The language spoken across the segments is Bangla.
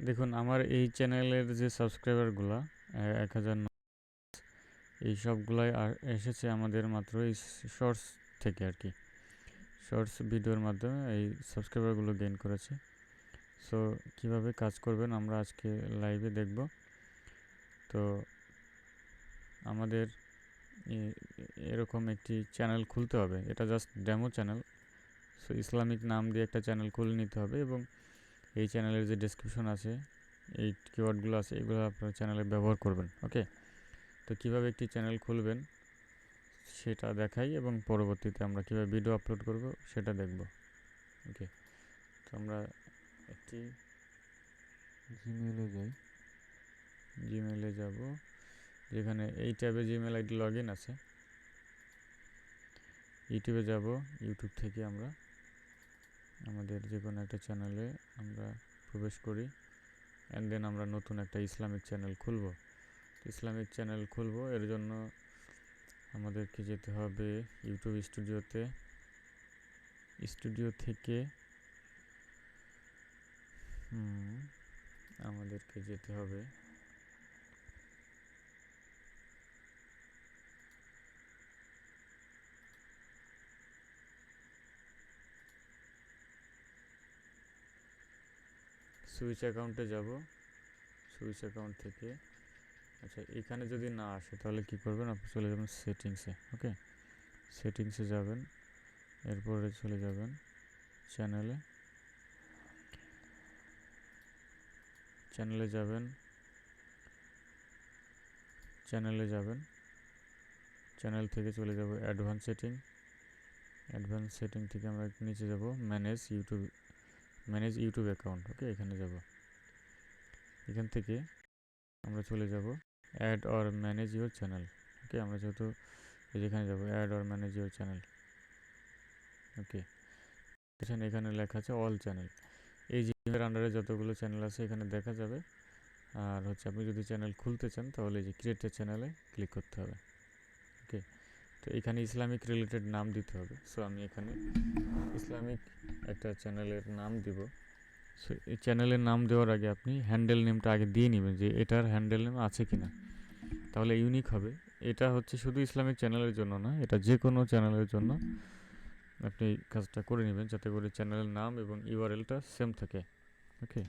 দেখুন আমার এই চ্যানেলের যে সাবস্ক্রাইবারগুলো 1000 এই সবগুলাই এসেছে আমাদের মাত্র এই শর্টস থেকে আর কি। শর্টস ভিডিওর মাধ্যমে এই সাবস্ক্রাইবারগুলো গেইন করেছে। সো কিভাবে কাজ করবেন আমরা আজকে লাইভে দেখব। তো আমাদের এরকম একটি চ্যানেল খুলতে হবে, এটা just demo channel. So Islamic নাম দিয়ে একটা চ্যানেল খুলে নিতে হবে এবং এই চ্যানেলের যে ডেসক্রিপশন আছে, এই কিওয়ার্ডগুলো আছে, এগুলো আপনার চ্যানেলে ব্যবহার করবেন। ওকে, তো কীভাবে একটি চ্যানেল খুলবেন সেটা দেখাই এবং পরবর্তীতে আমরা কীভাবে ভিডিও আপলোড করব সেটা দেখব। ওকে, তো আমরা একটি জিমেইলে যাই। জিমেইলে যাব, যেখানে এই ট্যাবে জিমেইল আইডি লগ ইন আছে। ইউটিউবে যাব, ইউটিউব থেকে আমরা আমাদের যে কোনো একটা চ্যানেলে আমরা প্রবেশ করি অ্যান্ড দেন আমরা নতুন একটা ইসলামিক চ্যানেল খুলব। ইসলামিক চ্যানেল খুলব, এর জন্য আমাদেরকে যেতে হবে ইউটিউব স্টুডিওতে। স্টুডিও থেকে আমাদেরকে যেতে হবে সুইচ অ্যাকাউন্টে যাব। সুইচ অ্যাকাউন্ট থেকে আচ্ছা এখানে যদি না আসে তাহলে কি করবেন, আপনি চলে যাবেন সেটিংসে। ওকে, সেটিংসে যাবেন, এরপরে চলে যাবেন চ্যানেলে। চ্যানেলে যাবেন, চ্যানেল থেকে চলে যাব অ্যাডভান্স সেটিং। অ্যাডভান্স সেটিং থেকে আমরা নিচে যাব ম্যানেজ ইউটিউব অ্যাকাউন্ট। ওকে, এখানে যাব। এখান থেকে আমরা চলে যাব add or manage your channel. Okay, আমরা যেহেতু যেখানে যাব add or manage your channel. Okay, এখানে লেখা আছে অল চ্যানেল। এই জিমের আন্ডারে যতগুলো চ্যানেল আছে এখানে দেখা যাবে। আর হচ্ছে আপনি যদি চ্যানেল খুলতে চান তাহলে যে ক্রিয়েট এ চ্যানেলে ক্লিক করতে হবে। ওকে, তো এখানে ইসলামিক রিলেটেড নাম দিতে হবে। সো আমি এখানে ইসলামিক একটা চ্যানেলের নাম দিব। সো এই চ্যানেলের নাম দেওয়ার আগে আপনি হ্যান্ডেল নেমটা আগে দিয়ে নেবেন যে এটার হ্যান্ডেল নেম আছে কিনা, তাহলে ইউনিক হবে। এটা হচ্ছে শুধু ইসলামিক চ্যানেলের জন্য না, এটা যে কোনো চ্যানেলের জন্য আপনি কাজটা করে নেবেন যাতে করে চ্যানেলের নাম এবং ইউআরএলটা সেম থাকে। ওকে,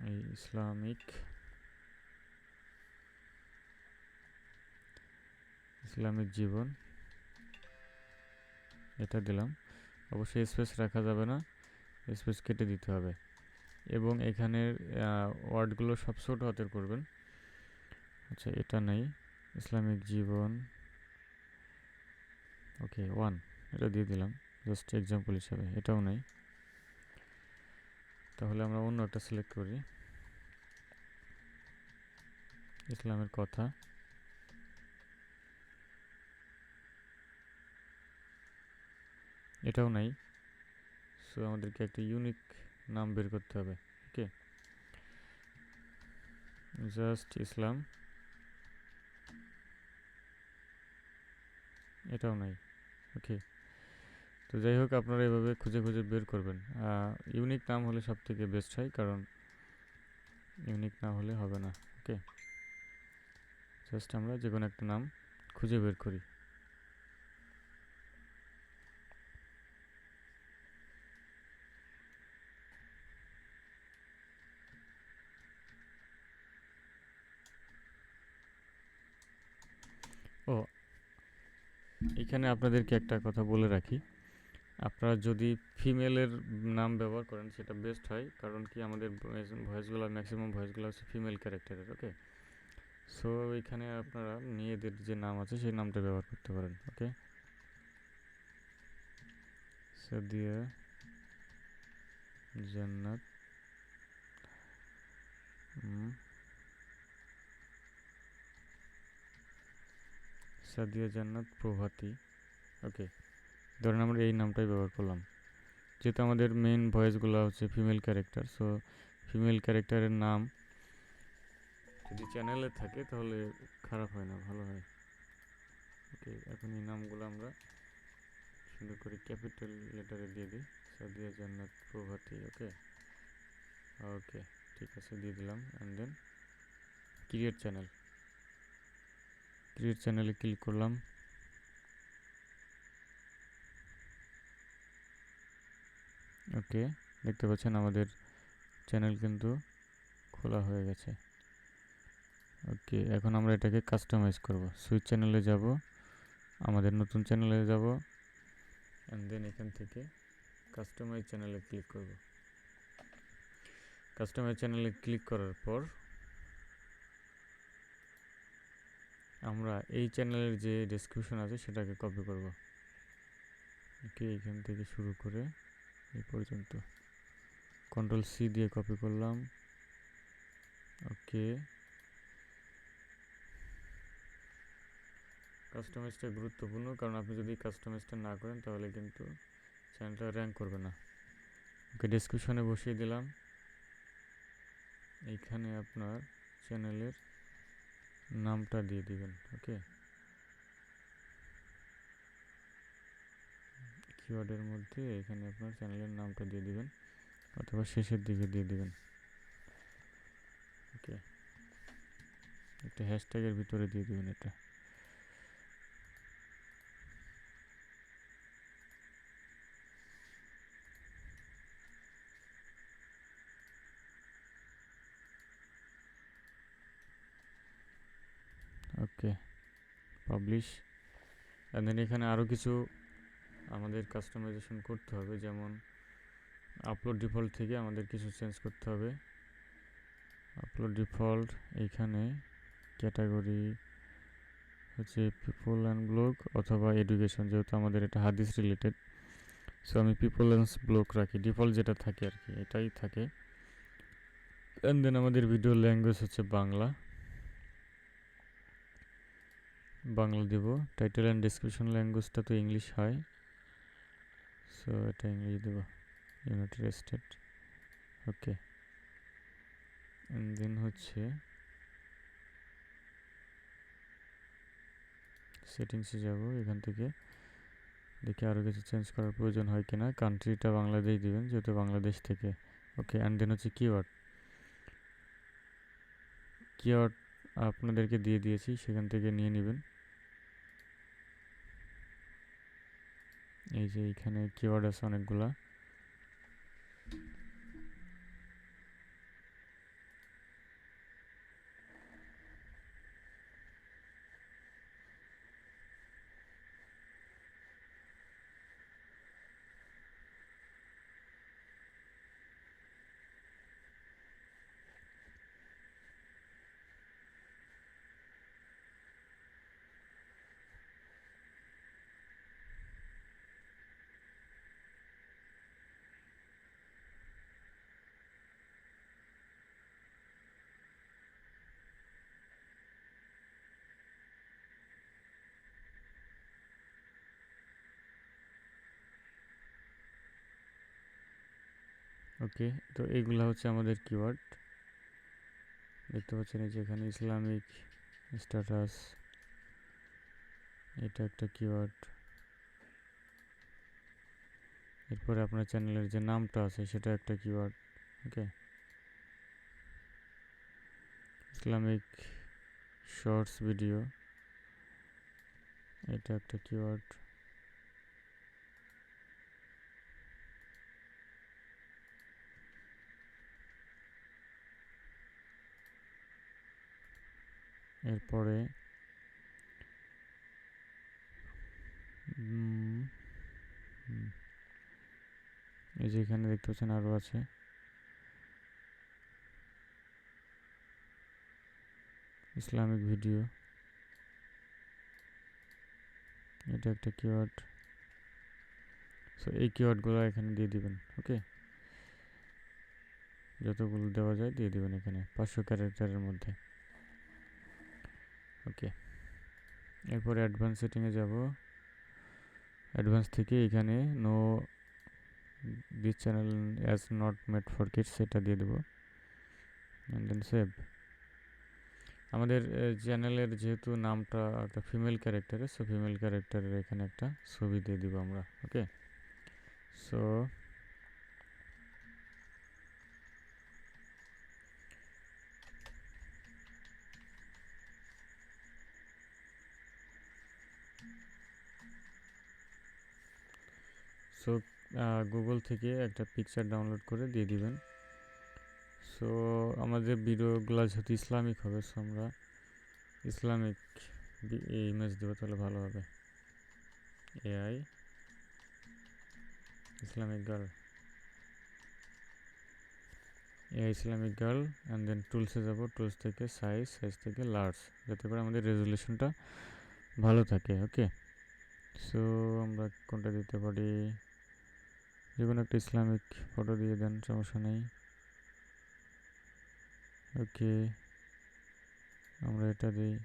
এই ইসলামিক জীবন এটা দিলাম। অবশ্যই স্পেস রাখা যাবে না, স্পেস কেটে দিতে হবে এবং এখানের ওয়ার্ডগুলো সব ছোট হাতের করবেন। আচ্ছা এটা নেই, ইসলামিক জীবন। ওকে 1 এটা দিয়ে দিলাম জাস্ট এক্সাম্পল হিসাবে। এটাও নেই, তাহলে আমরা অন্য একটা সিলেক্ট করি, ইসলামের কথা। এটাও নাই। সো আমাদেরকে একটা ইউনিক নাম বের করতে হবে। ওকে, জাস্ট ইসলাম। এটাও নাই। ওকে, তো যাই হোক আপনারা এভাবে খুঁজে খুঁজে বের করবেন। ইউনিক নাম হলে সব থেকে বেস্ট হয়, কারণ ইউনিক না হলে হবে না। ওকে, জাস্ট আমরা যে কোনো একটা নাম খুঁজে বের করি। ও, এখানে আপনাদেরকে একটা কথা বলে রাখি, আপনারা যদি ফিমেলের নাম ব্যবহার করেন সেটা বেস্ট হয়, কারণ কি আমাদের ভয়েসগুলো ম্যাক্সিমাম ভয়েসগুলো হচ্ছে ফিমেল ক্যারেক্টারের। ওকে, সো এখানে আপনারা মেয়েদের যে নাম আছে সেই নামটা ব্যবহার করতে পারেন। ওকে, সাদিয়া জান্নাত, সাদিয়া জান্নাত প্রভাতী। ওকে, ধরেন আমরা এই নামটাই ব্যবহার করলাম, যেহেতু আমাদের মেইন ভয়েসগুলো হচ্ছে ফিমেল ক্যারেক্টার। সো ফিমেল ক্যারেক্টারের নাম যদি চ্যানেলে থাকে তাহলে খারাপ হয় না, ভালো হয়। ওকে, এখন এই নামগুলো আমরা সুন্দর করে ক্যাপিটাল লেটারে দিয়ে দিই। সাদিয়া জান্নাত প্রভাতী। ওকে ওকে ঠিক আছে, দিয়ে দিলাম। অ্যান্ড দেন ক্রিয়েট চ্যানেলে ক্লিক করলাম। ওকে, দেখতে পাচ্ছেন আমাদের চ্যানেল কিন্তু খোলা হয়ে গেছে। ওকে, এখন আমরা এটাকে কাস্টমাইজ করব। সুইচ চ্যানেলে যাব, আমাদের নতুন চ্যানেলে যাব, অ্যান্ড দেন এখান থেকে কাস্টমাইজ চ্যানেলে ক্লিক করব। কাস্টমাইজ চ্যানেলে ক্লিক করার পর আমরা এই চ্যানেলের যে ডেসক্রিপশন আছে সেটাকে কপি করব। ওকে, এখান থেকে শুরু করে এই পর্যন্ত Ctrl+C দিয়ে কপি করলাম। ওকে, কাস্টমাইজটা গুরুত্বপূর্ণ, কারণ আপনি যদি কাস্টমাইজটা না করেন তাহলে কিন্তু চ্যানেলটা র্যাঙ্ক করবে না। ওকে, ডেসক্রিপশনে বসিয়ে দিলাম। এইখানে আপনার চ্যানেলের নামটা দিয়ে দিবেন। ওকে, কিওয়ার্ডের মধ্যে এখানে আপনার চ্যানেলের নামটা দিয়ে দিবেন, অথবা শেষের দিকে দিয়ে দিবেন। ওকে, একটা হ্যাশট্যাগের ভিতরে দিয়ে দিবেন এটা। ওকে, পাবলিশ। অ্যান্ড দেন এখানে আরও কিছু আমাদের কাস্টমাইজেশন করতে হবে, যেমন আপলোড ডিফল্ট থেকে আমাদের কিছু চেঞ্জ করতে হবে। আপলোড ডিফল্ট, এইখানে ক্যাটাগরি হচ্ছে পিপল অ্যান্ড ব্লগ অথবা এডুকেশন, যেহেতু আমাদের এটা হাদিস রিলেটেড, সো আমি পিপল অ্যান্ড ব্লগ রাখি, ডিফল্ট যেটা থাকে আর কি এটাই থাকে। অ্যান্ড দেন আমাদের ভিডিও ল্যাঙ্গুয়েজ হচ্ছে বাংলা দেব। টাইটেল অ্যান্ড ডেসক্রিপশন ল্যাঙ্গুয়েজটা তো ইংলিশ হয়, সো এটা ইংলিশ দেব, United State. Okay, and then হচ্ছে সেটিংসে যাব, এখান থেকে দেখি আরও কিছু চেঞ্জ করার প্রয়োজন হয় কিনা। কান্ট্রিটা বাংলাদেশ দিবেন, যেহেতু বাংলাদেশ থেকে। ওকে, অ্যান্ড দেন হচ্ছে কিওয়ার্ড আপনাদেরকে দিয়ে দিয়েছি, সেখান থেকে নিয়ে নেবেন। এই যে এইখানে কিওয়ার্ড আছে অনেকগুলা। ওকে, তো এইগুলা হচ্ছে আমাদের কিওয়ার্ড। দেখতে পাচ্ছেন এই যে এখানে ইসলামিক স্ট্যাটাস, এটা একটা কিওয়ার্ড। এরপরে আপনার চ্যানেলের যে নামটা আছে সেটা একটা কিওয়ার্ড। ওকে, ইসলামিক শর্টস ভিডিও, এটা একটা কিওয়ার্ড। এরপরে এই যে এখানে দেখতে পাচ্ছেন আরও আছে, ইসলামিক ভিডিও, এটা একটা কিওয়ার্ড। সো এই কিওয়ার্ডগুলো এখানে দিয়ে দিবেন। ওকে, যতগুলো দেওয়া যায় দিয়ে দিবেন এখানে 500 ক্যারেক্টারের মধ্যে। ওকে, এরপরে অ্যাডভান্স সেটিংয়ে যাব। অ্যাডভান্স থেকে এখানে no this channel is not made for kids সেটা দিয়ে দেবো, অ্যান্ড দেন সেভ। আমাদের চ্যানেলের যেহেতু নামটা একটা ফিমেল ক্যারেক্টারের, সো ফিমেল ক্যারেক্টারের এখানে একটা ছবি দিয়ে দিব আমরা। ওকে, সো সো গুগল থেকে একটা পিকচার ডাউনলোড করে দিয়ে দিবেন। সো আমাদের ভিডিওগুলো যেহেতু ইসলামিক হবে, সো আমরা ইসলামিক ইমেজ দেবো, তাহলে ভালো হবে। AI Islamic girl, Islamic girl, and then টুলসে যাব, টুলস থেকে সাইজ থেকে লার্জ, যাতে করে আমাদের রেজুলেশনটা ভালো থাকে। ওকে, সো আমরা কোনটা দিতে পারি, যে কোনো একটা ইসলামিক ফটো দিয়ে দেন, সমস্যা নেই। ওকে, আমরা এটা দিই।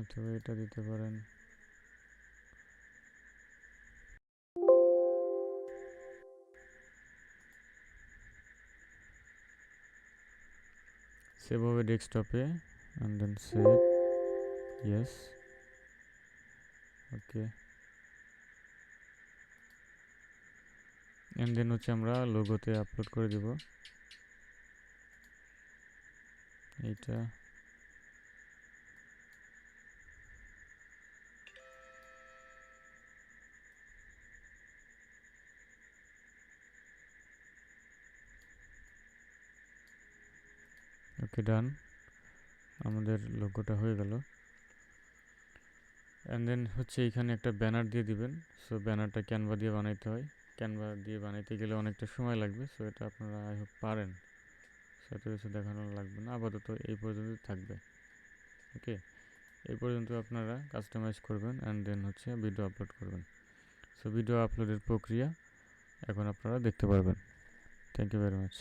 অথবা এটা দিতে পারেন। সেভ হবে ডেস্কটপে, and then save, yes, okay. And then হচ্ছে আমরা লোগোতে আপলোড করে দিব এইটা। ওকে, ডান, আমাদের লোগোটা হয়ে গেল। অ্যান্ড দেন হচ্ছে এখানে একটা ব্যানার দিয়ে দিবেন। সো ব্যানারটা ক্যানভা দিয়ে বানাইতে হয়, ক্যানভা দিয়ে বানাইতে গেলে অনেকটা সময় লাগবে। সো এটা আপনারা আই হোপ পারেন, সাথে কিছু দেখানো লাগবে না, আপাতত এই পর্যন্তই থাকবে। ওকে, এই পর্যন্ত আপনারা কাস্টমাইজ করবেন, অ্যান্ড দেন হচ্ছে ভিডিও আপলোড করবেন। সো ভিডিও আপলোডের প্রক্রিয়া এখন আপনারা দেখতে পারবেন। Thank you very much.